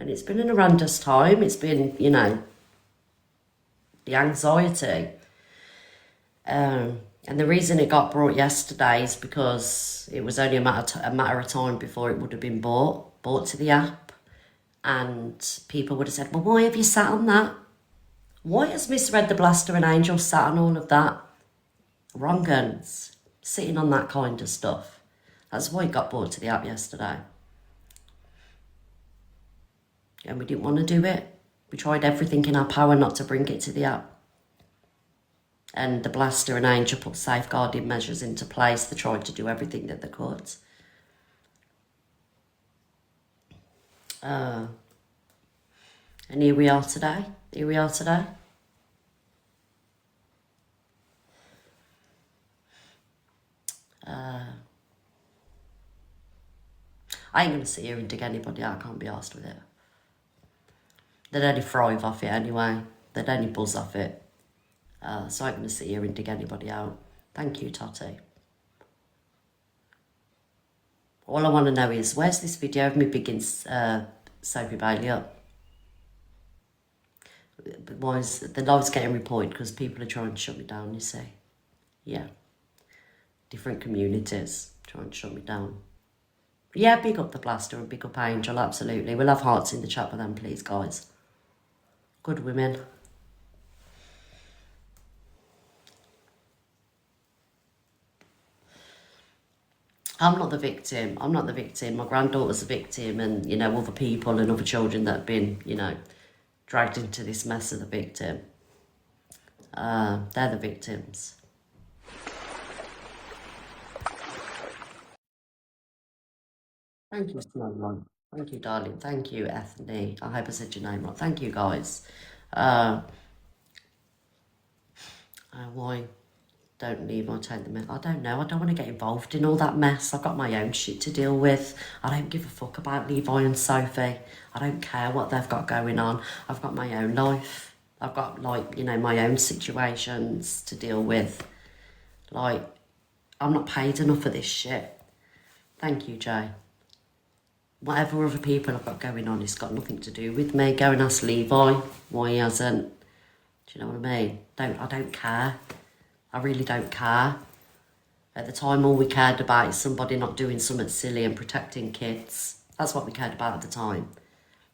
And it's been an horrendous time. It's been, you know, the anxiety. And the reason it got brought yesterday is because it was only a matter of time before it would have been brought to the app. And people would have said, well, why have you sat on that? Why has Misread the Blaster and Angel sat on all of that? Wrong uns, sitting on that kind of stuff. That's why it got brought to the app yesterday. And we didn't want to do it. We tried everything in our power not to bring it to the app. And the Blaster and Angel put safeguarding measures into place. They tried to do everything that they could. And here we are today. I ain't going to sit here and dig anybody out. I can't be arsed with it. They'd only thrive off it anyway. They'd only buzz off it. So I ain't going to sit here and dig anybody out. Thank you, Totty. All I want to know is, where's this video of me bigging Sophie Bailey up? Why is the live's getting reported? Because people are trying to shut me down, you see. Yeah. Different communities trying to shut me down. Yeah, big up the Blaster and big up Angel, absolutely. We'll have hearts in the chat for them, please, guys. Good women. I'm not the victim. My granddaughter's a victim, and, you know, other people and other children that have been, you know, dragged into this mess are the victim. They're the victims. Thank you, Snowman. Thank you, darling. Thank you, Ethne. I hope I said your name right. Thank you, guys. Why don't leave or take the mess? I don't know. I don't want to get involved in all that mess. I've got my own shit to deal with. I don't give a fuck about Levi and Sophie. I don't care what they've got going on. I've got my own life. I've got, like, you know, my own situations to deal with. Like, I'm not paid enough for this shit. Thank you, Jay. Whatever other people have got going on, it's got nothing to do with me. Go and ask Levi why he hasn't. Do you know what I mean? I don't care. I really don't care. At the time, all we cared about is somebody not doing something silly and protecting kids. That's what we cared about at the time.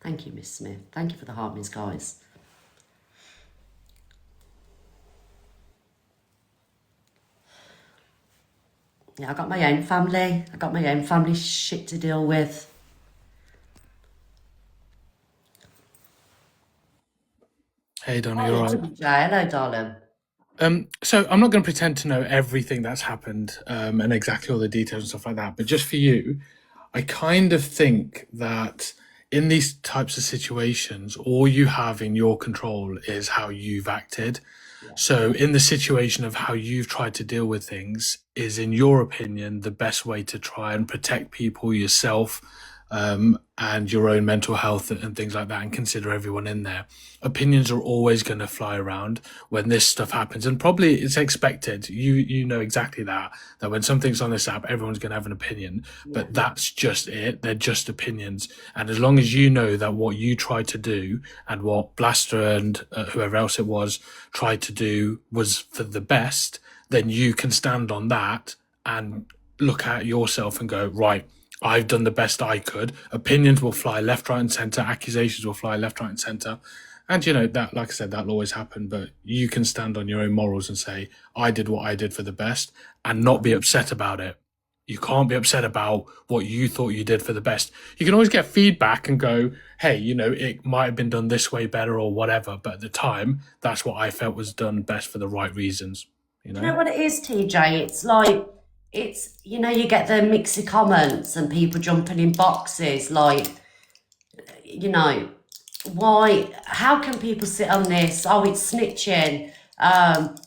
Thank you, Miss Smith. Thank you for the harmonies, guys. Yeah, I got my own family. I got my own family shit to deal with. Hey, Donna, you're right. Hello, darling. So I'm not going to pretend to know everything that's happened and exactly all the details and stuff like that. But just for you, I kind of think that in these types of situations, all you have in your control is how you've acted. Yeah. So in the situation of how you've tried to deal with things is, in your opinion, the best way to try and protect people, yourself, and your own mental health and things like that, and consider everyone in there. Opinions are always going to fly around when this stuff happens, and probably it's expected. You know exactly that when something's on this app, everyone's going to have an opinion, but that's just it. They're just opinions. And as long as you know that what you tried to do and what Blaster and whoever else it was tried to do was for the best, then you can stand on that and look at yourself and go, right, I've done the best I could. Opinions will fly left, right, and center. Accusations will fly left, right, and center. And, you know, that, like I said, that'll always happen. But you can stand on your own morals and say, I did what I did for the best, and not be upset about it. You can't be upset about what you thought you did for the best. You can always get feedback and go, hey, you know, it might have been done this way better or whatever. But at the time, that's what I felt was done best for the right reasons. You know what it is, TJ? It's like, it's, you know, you get the mixy comments and people jumping in boxes, like, you know, why, how can people sit on this? Oh, it's snitching.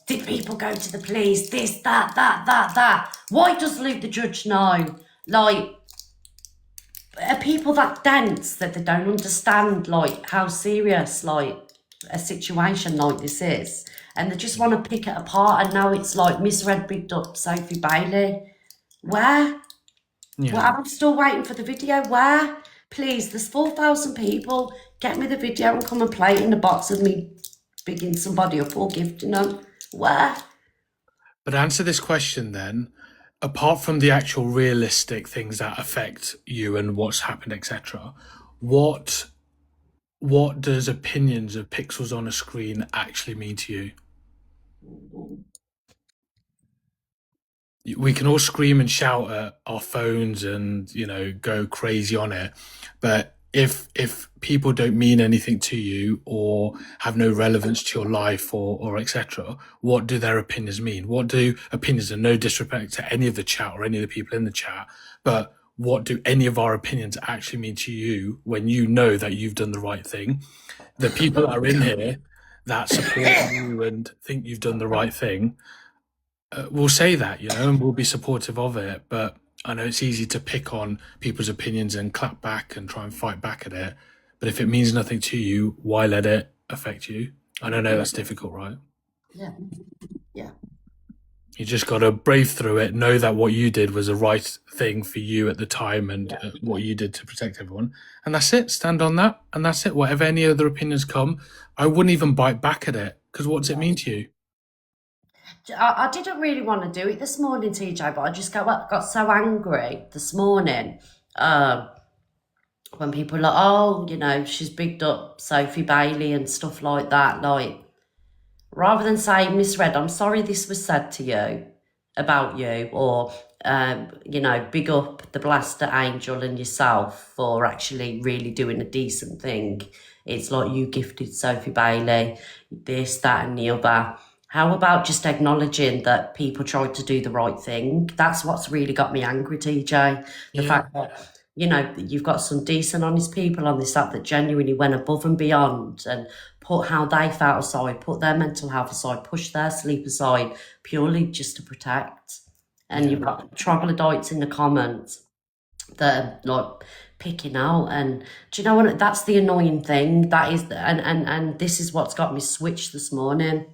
Did people go to the police? This, that. Why does Luke the judge know? Like, are people that dense that they don't understand, like, how serious, like, a situation like this is? And they just want to pick it apart, and now it's like Misread bigged up Sophie Bailey. Where? Yeah. Well, I'm still waiting for the video. Where? Please, there's 4,000 people. Get me the video and come and play it in the box of me bigging somebody up or gifting them. Where? But answer this question then. Apart from the actual realistic things that affect you and what's happened, etc., what does opinions of pixels on a screen actually mean to you? We can all scream and shout at our phones and go crazy on it, but if people don't mean anything to you or have no relevance to your life or etc., what do their opinions mean? What do opinions, and no disrespect to any of the chat or any of the people in the chat, but what do any of our opinions actually mean to you when you know that you've done the right thing? The people that are in here that support you and think you've done the right thing will say that, and we'll be supportive of it. But I know it's easy to pick on people's opinions and clap back and try and fight back at it. But if it means nothing to you, why let it affect you? I don't know, that's difficult, right? Yeah. Yeah. You just got to brave through it, know that what you did was the right thing for you at the time and what you did to protect everyone. And that's it. Stand on that. And that's it. Whatever any other opinions come, I wouldn't even bite back at it, because what does it mean to you? I didn't really want to do it this morning, TJ, but I just got so angry this morning when people were like, oh, she's bigged up Sophie Bailey and stuff like that. Like, rather than saying, misread, I'm sorry this was said to you about you, or, big up the Blaster Angel and yourself for actually really doing a decent thing. It's like you gifted Sophie Bailey, this, that, and the other. How about just acknowledging that people tried to do the right thing? That's what's really got me angry, TJ. The fact that, you've got some decent, honest people on this app that genuinely went above and beyond and put how they felt aside, put their mental health aside, push their sleep aside, purely just to protect. And you've got troglodytes in the comments that are like picking out. And do you know what? That's the annoying thing. That is, and this is what's got me switched this morning.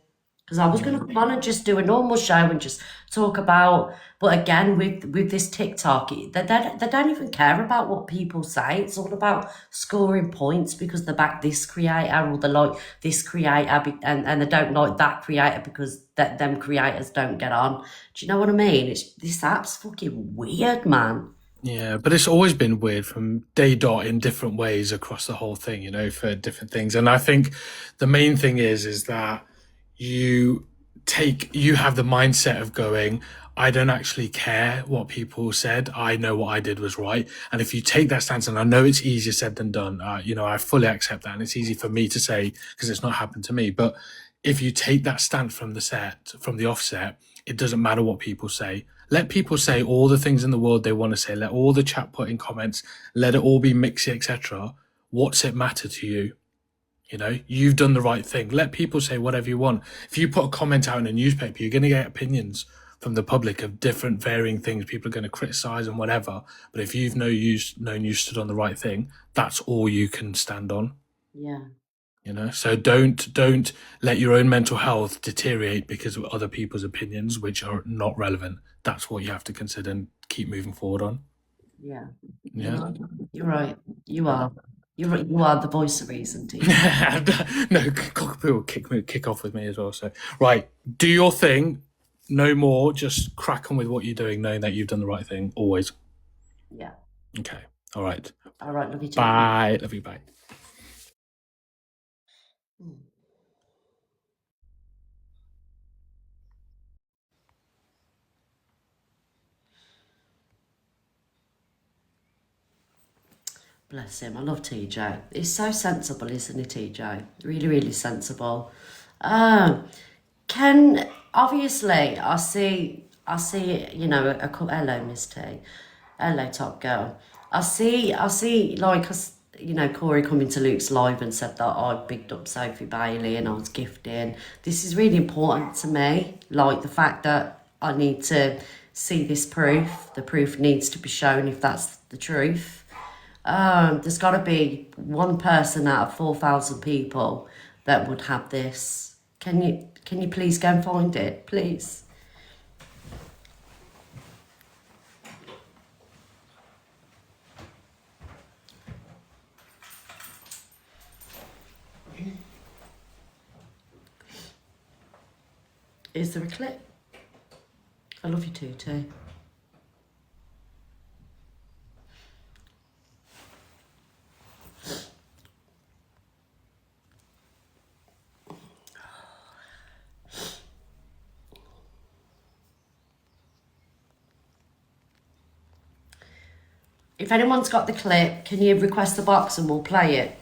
Because I was going to come on and just do a normal show and just talk about, but again, with this TikTok, they don't even care about what people say. It's all about scoring points because they back this creator or they like this creator and they don't like that creator because them creators don't get on. Do you know what I mean? This app's fucking weird, man. Yeah, but it's always been weird from day dot in different ways across the whole thing, for different things. And I think the main thing is that you have the mindset of going, I don't actually care what people said. I know what I did was right. And if you take that stance, and I know it's easier said than done, I fully accept that. And it's easy for me to say because it's not happened to me. But if you take that stance from the offset, it doesn't matter what people say. Let people say all the things in the world they want to say. Let all the chat put in comments. Let it all be mixy, etc. What's it matter to you? You've done the right thing. Let people say whatever you want. If you put a comment out in a newspaper, you're going to get opinions from the public of different varying things. People are going to criticize and whatever. But if you've known you stood on the right thing, that's all you can stand on. Yeah. So don't let your own mental health deteriorate because of other people's opinions, which are not relevant. That's what you have to consider and keep moving forward on. Yeah. Yeah. You're right. You are. You are the voice of reason, T. No, people kick off with me as well. So, right, do your thing. No more. Just crack on with what you're doing, knowing that you've done the right thing always. Yeah. Okay. All right. All right. Love you too. Bye. Love you. Bye. Bless him. I love TJ. He's so sensible, isn't he, TJ? Really, really sensible. Obviously, I see, hello, Miss T. Hello, top girl. I see, Corey coming to Luke's live and said that I bigged up Sophie Bailey and I was gifting. This is really important to me. Like the fact that I need to see this proof. The proof needs to be shown if that's the truth. There's got to be one person out of 4,000 people that would have this. Can you please go and find it, please? Is there a clip? I love you too, too. If anyone's got the clip, can you request the box and we'll play it?